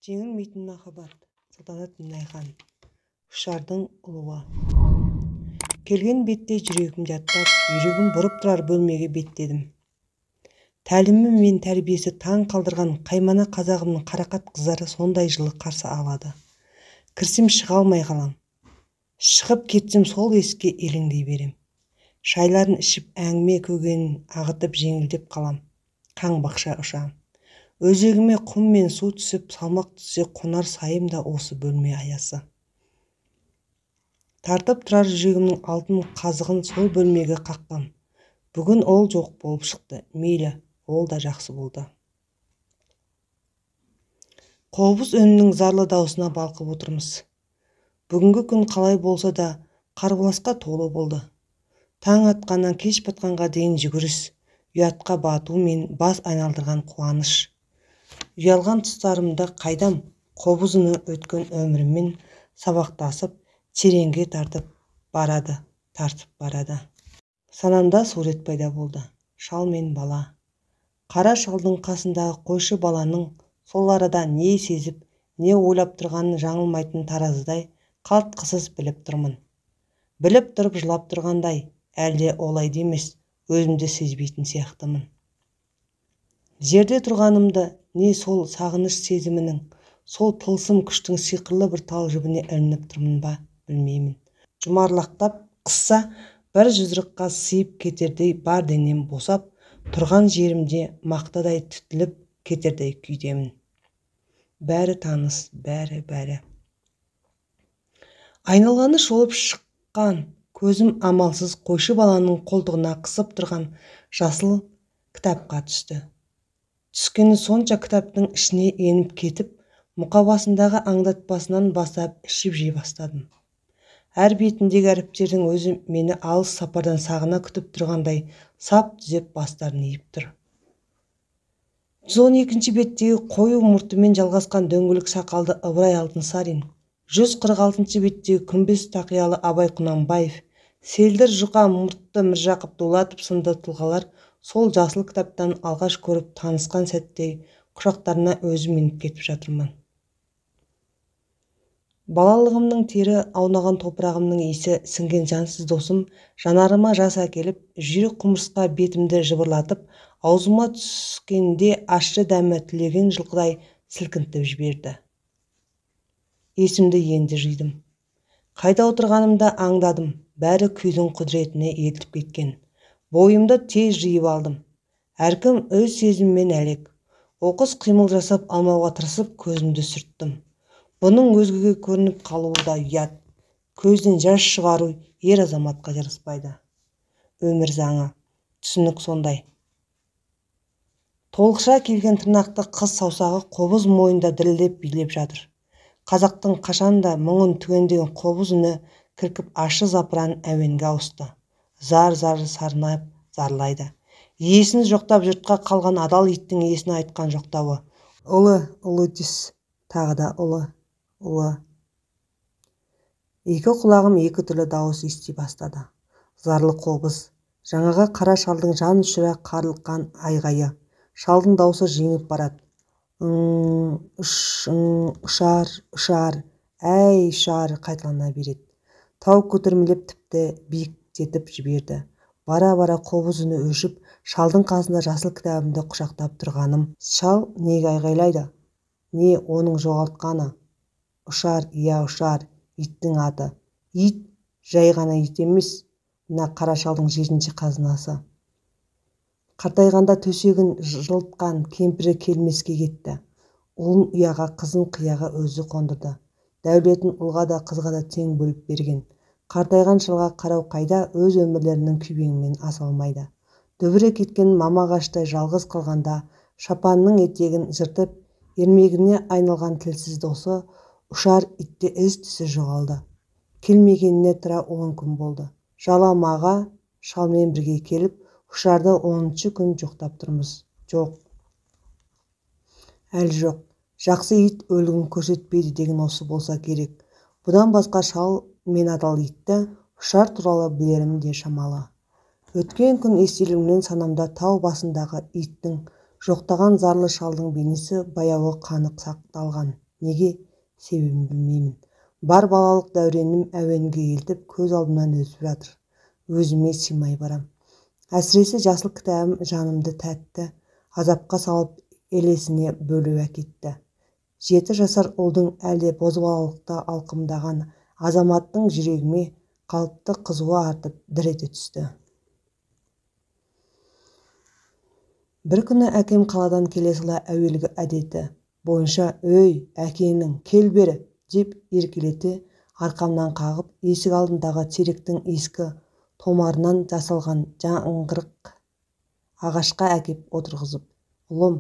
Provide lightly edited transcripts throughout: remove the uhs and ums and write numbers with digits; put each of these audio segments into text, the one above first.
Жеңілмейтін махаббат, Салтанат Мінайхан. Ұшардың ұлуы. Келген бетте жүрегімде аттап, жүрегім бұрып тұрар бөлмеге беттедім. Тәлімі мен тәрбиесі таң қалдырған қаймана қазағымның қарақат қыздары сондай жылы қарсы алады. Кірсем шыға алмай қалам. Шығып кетсем сол еске елеңдей берем. Шайларын ішіп әңгіме көгенін ағытып жеңілдеп қалам. Қаңбақша ұшам. Өзегіме құм мен су түсіп, салмақ түссе қонар сайым да осы бөлме аясы. Тартып тұрар жүрегімнің алтын қазығын сол бөлмеге қаққам. Бүгін ол жоқ болып шықты. Мейлі, ол да жақсы болды. Қобыз үнінің зарлы даусына балқып отырмыз. Бүгінгі күн қалай болса да қарбаласқа толы болды. Таң атқаннан кеш батқанға дейін жүгіріс, ұятқа бату мен бас айналдырған қуаныш. Ұялған тұстарымда қайдам, қобыз үні өткен өміріммен сабақтасып, тереңге тартып барады. Санамда сурет пайда болды. Шал мен бала. Қара шалдың қасындағы қойшы баланың сол арада не сезіп, не ойлап тұрғанын жаңылмайтын таразыдай қалтқысыз біліп тұрмын. Біліп тұрып жылап тұрғандай, әлде олайды емес, өзімді сезбейтін сияқтымын. Жерде тұрғанымды не сол сағыныш сезімінің, сол тылсым күштің сиқырлы бір тал жібіне ілініп тұрмын ба, білмеймін. Жұмарлақтап қысса, бір жұдырыққа сыйып кетердей бар денем босап, тұрған жерімде мақтадай түтіліп кетердей күйдемін. Бәрі таныс, бәрі. Айналғаны шолып шыққан көзім амалсыз қойшы баланың қолтығына қысып тұрған жасыл кітапқа түсті. Түскені сонша кітаптың ішіне еніп кетіп, мұқабасындағы аңдатпасынан бастап ішіп жей бастадым. Әр бетіндегі әріптердің өзі мені алыс сапардан сағына күтіп тұрғандай сап түзеп бастарын иіп тұр. 112-ші беттегі қою мұртымен жалғасқан дөңгелек сақалды Ыбырай Алтынсарин, 146-ші беттегі күмбез тақиялы Абай Құнанбаев, селдір жұқа мұртты Міржақып Дулатов сынды тұлғалар сол жасыл кітаптан алғаш көріп танысқан сәтте құшақтарына өзім еніп кетіп жатырмын. Балалығымның тері аунаған топырағымның иісі сіңген жансыз досым жанарыма жас әкеліп, жүйрік құмырсқа бетімді жыбырлатып, аузыма түскенде ащы дәмі тілеген жылқыдай сілкінтіп жіберді. Есімді енді жидым. Қайда отырғанымда аңдадым, бәрі күйдің құдіретіне елтіп кеткен. Бойымды тез жиып алдым. Әркім өз сезіммен әлек. Оқыс қимыл жасап алмауға тырысып көзімді сүрттім. Бұның өзгеге көрініп қалуы да ұят. Көзден жас шығару ер азаматқа жараспайды. Өмір заңы, түсінік сондай. Толықша келген тырнақты қыз саусағы қобыз мойында дірілдеп билеп жатыр. Қазақтың қашанда мұңын түгендеген қобыз үні кіркіп ащы запыран әуенге ауысты. Зар-зар сарнап зарлайды. Иесін жоқтап жұртқа қалған адал иттің иесіне айтқан жоқтауы. Ұлы түс, тағы да ұлы. Екі құлағым екі түрлі дауыс ести бастады. Зарлы қобыз, жаңағы қара шалдың жан ұшыра қарлыққан айғайы. Шалдың даусы жеңіп барады. Ұшар, әй ұшар қайталана береді. Тау көтермелеп тіпті биіктетіп жіберді. Бара-бара қобыз үні өшіп, шалдың қасында жасыл кітабымды құшақтап тұрғаным. Шал неге айғайлайды? Не оның жоғалтқаны? Ұшар, иә ұшар, иттің аты. Ит, жай ғана ит емес, мына қара шалдың 7-ші қазынасы. Қартайғанда төсегін жылытқан кемпірі келмеске кетті. Ұлын ұяға, қызын қияға өзі қондырды. Дәулетін ұлға да қызға да тең бөліп берген. Қартайған шалға қарау қайда өз өмірлерінің күйбеңімен аса алмайды. Дүбірі кеткен мамағаштай жалғыз қалғанда шапанның етегін жыртып, ермегіне айналған тілсіз досы ұшар итте із-түзсіз жоғалды. Келмегеніне тұра 10 күн болды. Жаламаға шалмен бірге келіп, ұшарды 10-ші күн жоқтап тұрмыз. Жоқ. Әлі жоқ. Жақсы ит өлігін көрсетпейді деген осы болса керек. Бұдан басқа шал мен адал итті ұшар туралы білерім де шамалы. Өткен күн естелігімнен санамда тау басындағы иттің жоқтаған зарлы шалдың бейнесі баяуы қанық сақталған. Неге? Себебін білмеймін. Бар балалық дәуренім әуенге елтіп көз алдымнан өтіп жатыр. Өзіме сыймай барам. Әсіресе жасыл кітабым жанымды тәтті азапқа салып елесіне бөліп әкетті. 7 жасар ұлдың әлде бозбалалықта алқымдаған азаматтың жүрегіме қалыпты қызуы артып дір ете түсті. Бір күні әкем қаладан келе сала әуелгі әдеті бойынша «Өй, әкеңнің, кел бері!» деп еркелете арқамнан қағып, есік алдындағы теректің ескі томарынан жасалған жаңғырық ағашқа әкеп отырғызып, «Ұлым,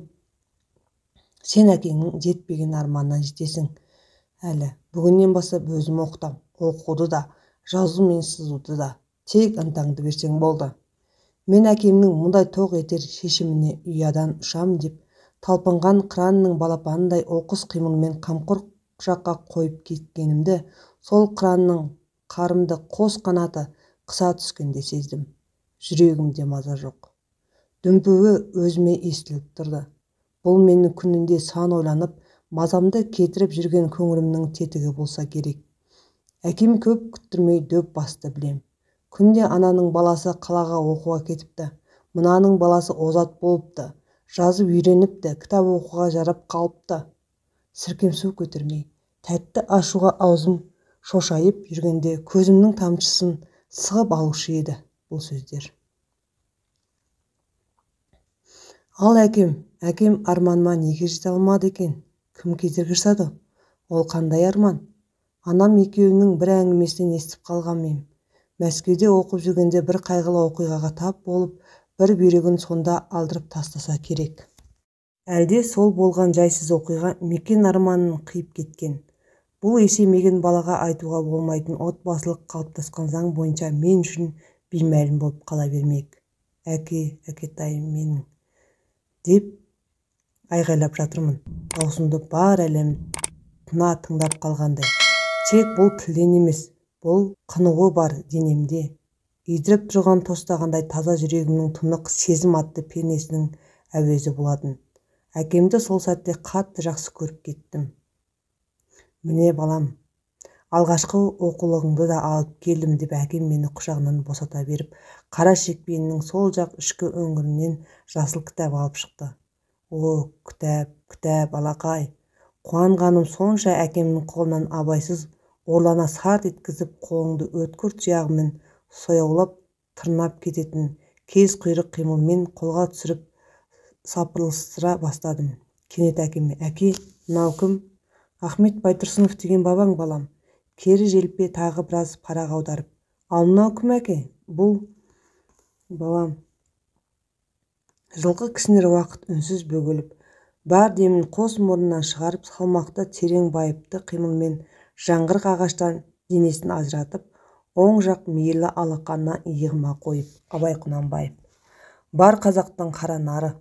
сен әкеңнің жетпеген арманына жетесің әлі. Бүгіннен бастап өзім оқытам. Оқуды да, жазу мен сызуды да. Тек ынтаңды берсең болды». Мен әкемнің мұндай тоқ етер шешіміне ұядан ұшам деп талпынған қыранның балапанындай оқыс қимылмен қамқор жаққа қойып кеткенімді сол қыранның қарымды қос қанаты қыса түскенде сездім. Жүрегімде маза жоқ. Дүмпуі өзіме естіліп тұрды. Бұл менің күнінде сан ойланып, мазамды кетіріп жүрген көңілімнің тетігі болса керек. Әкем көп күттірмей дөп басты білем. Күнде ананың баласы қалаға оқуға кетіпті. Мынаның баласы озат болыпты. Жазып үйреніпті, кітап оқуға жарап қалыпты. Сіркем су көтермей, тәтті ашуға аузым шошайып жүргенде көзімнің тамшысын сығып алушы еді бұл сөздер. Ал әкем арманыма неге жете алмады екен? Кім кедергі жасады? Ол қандай арман? Анам екеуінің бір әңгімесінен естіп қалған мем. Мәскеуде оқып жүргенде бір қайғылы оқиғаға тап болып, бір бүйрегін сонда алдырып тастаса керек. Әлде сол болған жайсыз оқиға мекен арманын қиып кеткен. Бұл есеймеген балаға айтуға болмайтын отбасылық қалыптасқан заң бойынша мен үшін беймәлім болып қала бермек. Әкетайым менің деп айғайлап жатырмын. Даусымды бар әлем тына тыңдап қалғандай. Тек бұл тілден емес, бұл қынуы бар денемде. Идіріп тұрған тостағандай таза жүрегімнің тұнық сезім атты пернесінің әуезі болатын. Әкемді сол сәтте қатты жақсы көріп кеттім. Міне балам, алғашқы оқулығыңды да алып келдім деп әкем мені құшағынан босата беріп, қара шекпенінің сол жақ ішкі өңірінен жасыл кітап алып шықты. О, кітап, алақай. Қуанғаным сонша әкемнің қолынан абайсыз орлана сарт еткізіп қолыңды өткір тұяғымен сояулап тырнап кететін кез құйрық қимылмен қолға түсіріп сапырылыстыра бастадым. Кенет әкеме: «Әке, мынау кім?» «Ахмет Байтұрсынов деген бабаң балам». Кері желпе тағы біраз парақ аударып: «Ал мынау кім әке?» «Бұл балам». Жылқы кісінер уақыт үнсіз бөгеліп, бар демін қос мұрнынан шығарып, салмақты терең байыпты қимылмен жаңғырық ағаштан денесін ажыратып, оң жақ мейірлі алақанына иығыма қойып: «Абай Құнанбаев, бар қазақтың қара нары,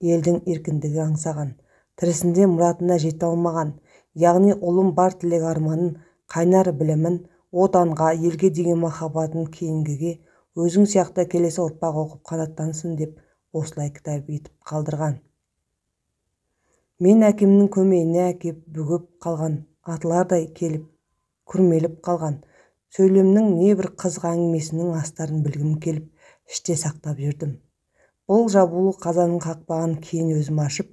елдің еркіндігі аңсаған, тірісінде мұратына жете алмаған, яғни ұлым бар тілек арманын, қайнар білімін, отанға, елге деген махаббатын кейінгіге өзің сияқты келесі ұрпақ оқып қанаттансын» деп осылай кітап етіп қалдырған. Мен әкемнің көмейіне әкеп бүгіп қалған атылардай келіп күрмеліп қалған сөйлемнің небір қызық әңгімесінің астарын білгім келіп іште сақтап жүрдім. Бұл жабулы қазанның қақпағын кейін өзім ашып,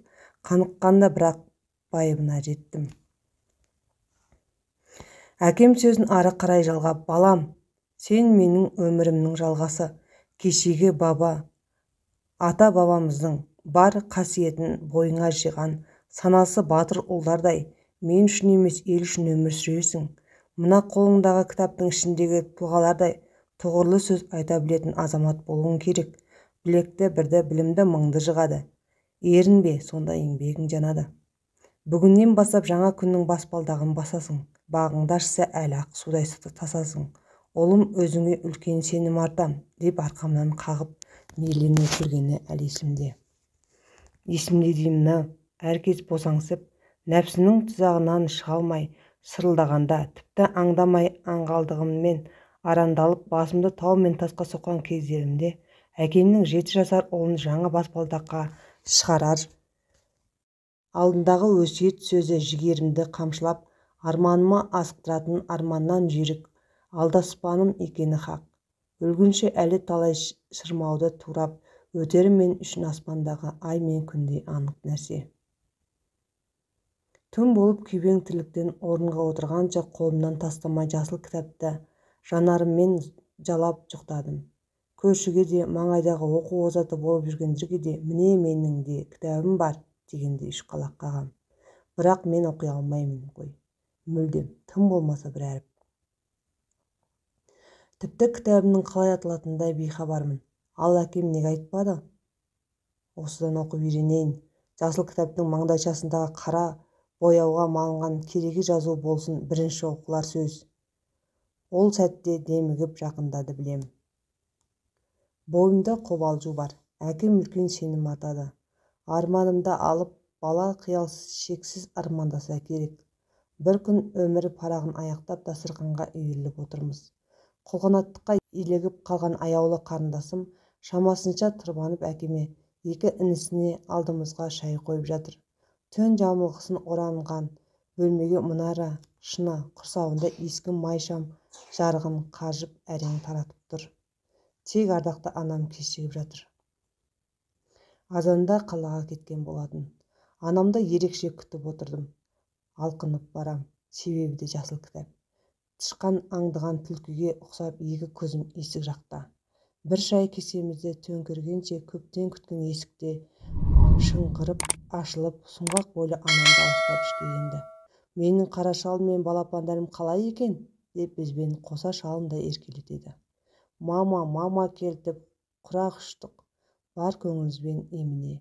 қаныққанда бірақ байыбына жеттім. Әкем сөзін ары қарай жалғап: «Балам, сен менің өмірімнің жалғасы, кешегі ата-бабамыздың бар қасиетін бойыңа жиған санасы батыр ұлдардай мен үшін емес ел үшін өмір сүресің. Мына қолыңдағы кітаптың ішіндегі тұлғалардай тұғырлы сөз айта білетін азамат болуың керек. Білекті бірді, білімді мыңды жығады. Ерінбе, сонда еңбегің жанады. Бүгіннен бастап жаңа күннің баспалдағын басасың. Бағыңды ашса әлі ақ судай тасасың. Ұлым, өзіңе үлкен сенім артам» деп арқамнан қағып мейірлене күлгені әлі есімде. Есімде деймін, әркез босаңсып, нәпсінің тұзағынан шыға алмай сырылдағанда, тіпті аңдамай аңғалдығыммен арандалып басымды тау мен тасқа соққан кездерімде әкемнің 7 жасар ұлын жаңа баспалдаққа шығарар алдындағы өсиет сөзі жігерімді қамшылап арманыма асықтыратын арманнан жүйрік алдаспаным екені хақ. Өлгенше әлі талай шырмауды турап өтерім мен үшін аспандағы ай мен күндей анық нәрсе. Түн болып күйбең тірліктен орынға отырғанша қолымнан тастамай жасыл кітапты жанарыммен жалап жұқтадым. Көршіге де, маңайдағы оқу озаты болып жүргендерге де міне менің де кітабым бар дегендей ұшқалақ қағам. Бірақ мен оқи алмаймын ғой. Мүлдем, тым болмаса бір әріп. Тіпті кітабымның қалай аталатындай бейхабармын. Ал әкем неге айтпады? Осыдан оқып үйренейін. Жасыл кітаптың маңдайшасындағы қара бояуға малынған кереге жазу болсын бірінші оқылар сөз. Ол сәтте демігіп жақындады білем. Бойымда қобалжу бар. Әкем үлкен сенім артады. Арманымды алып, бала қиялсыз шексіз армандаса керек. Бір күн өмір парағын аяқтап дастарханға үйіріліп отырмыз. Қолғанаттыққа илігіп қалған аяулы қарындасым шамасынша тырбанып әкеме, екі інісіне алдымызға шай қойып жатыр. Түн жамылғысын оранған бөлмеге мұнара шыны құрсауында ескі май шам жарығын қажып әрең таратып тұр. Тек ардақты анам кешігіп жатыр. Азанда қалаға кеткен болатын. Анамды ерекше күтіп отырдым. Алқынып барам. Себебі де жасыл кітап. Тышқан аңдыған түлкіге ұқсап екі көзім есік жақта. Бір шай кесемізді төңкергенше көптен күткен есікте шыңғырып ашылып, сұңғақ бойлы анамды алыстап ішке енді. Менің қара шалым мен балапандарым қалай екен? Деп бізбен қоса шалым да еркелетеді. Мама келтіп құрақ ұштық. Бар көңілізбен еміне.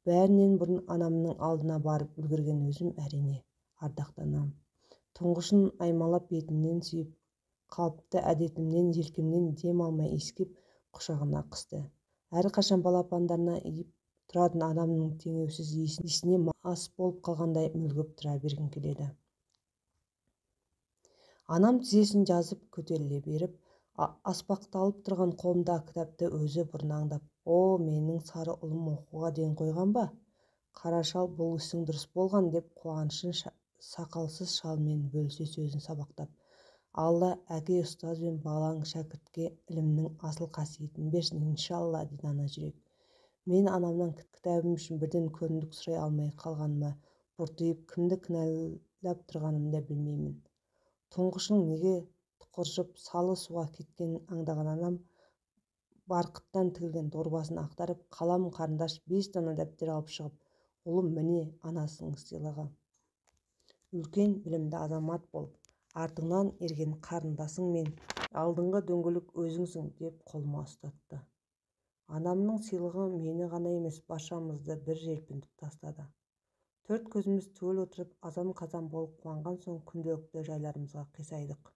Бәрінен бұрын анамның алдына барып үлгерген өзім әрине. Ардақты анам. Тұңғышын аймалап бетінен сүйіп, қалыпты әдетімнен желкемнен дем алмай иіскеп құшағына қысты. Әрқашан балапандарына иіп тұратын анамның теңеусіз иісіне мас болып қалғандай мүлгіп тұра бергім келеді. Анам тізесін жазып көтеріле беріп, аспақталып тұрған қолымдағы кітапты өзі бұрнаңдап, «О, менің сары ұлым оқуға ден қойған ба? Қара шал, бұл ісің дұрыс болған» деп қуанышын сақалсыз шалмен бөлісе сөзін сабақтап. Алла әке ұстаз бен балаң шәкіртке ілімнің асыл қасиетін берсін, иншалла, дейді ана жүрек. Мен анамнан кітабым үшін бірден көрімдік сұрай алмай қалғаныма бұртиып, кімді кінәлап тұрғанымды білмеймін. Тұңғышың неге тұқыржып салы суға кеткенін аңдаған анам барқыттан тігілген дорбасын ақтарып, қалам қарындаш 5 дана дәптер алып шығып, ұлым міне анасының сыйлығы. Үлкен білімді азамат болып, артыңнан ерген қарындасың мен алдыңғы дөңгелек өзіңсің деп қолыма ұстатты. Анамның сыйлығы мені ғана емес баршамызды бір желпінтіп тастады. Төрт көзіміз түгел отырып азан-қазан болып қуанған соң күнделікті жайларымызға қисайдық.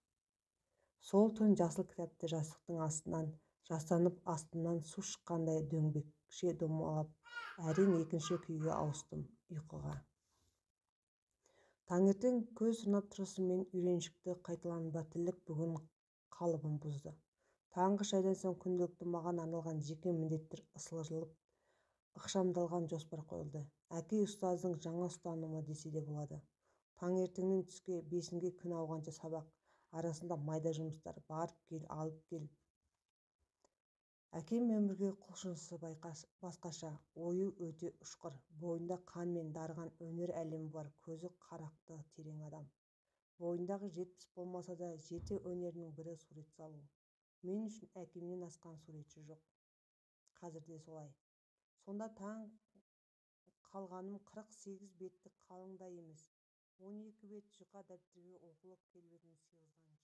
Сол түн жасыл кітапты жастықтың астынан жастанып астымнан су шыққандай дөңбекше домалап, әрең екінші күйге ауыстым ұйқыға. Таңертең көз сырнап тұрысымен үйреншікті қайталанба тірлік бүгін қалыбын бұзды. Таңғы шайдан соң күнделікті маған арналған жеке міндеттер ысылжылып, ықшамдалған жоспар қойылды. Әке ұстаздың жаңа ұстанымы десе де болады. Таңертеңнен түске 5-ге күн ауғанша сабақ, арасында майда жұмыстар, барып кел, алып кел. Әкем өмірге құлшынысы басқаша, ойы өте ұшқыр, бойында қан мен дарыған өнер әлемі бар, көзі қарақты терең адам. Бойындағы 70 болмаса да жеті өнерінің бірі сурет салу. Мен үшін әкемнен асқан суретші жоқ. Қазір де солай. Сонда таң қалғаным 48 бетті қалың да емес, 12 бет жұқа дәптерге оқылып келбетін сыйғызған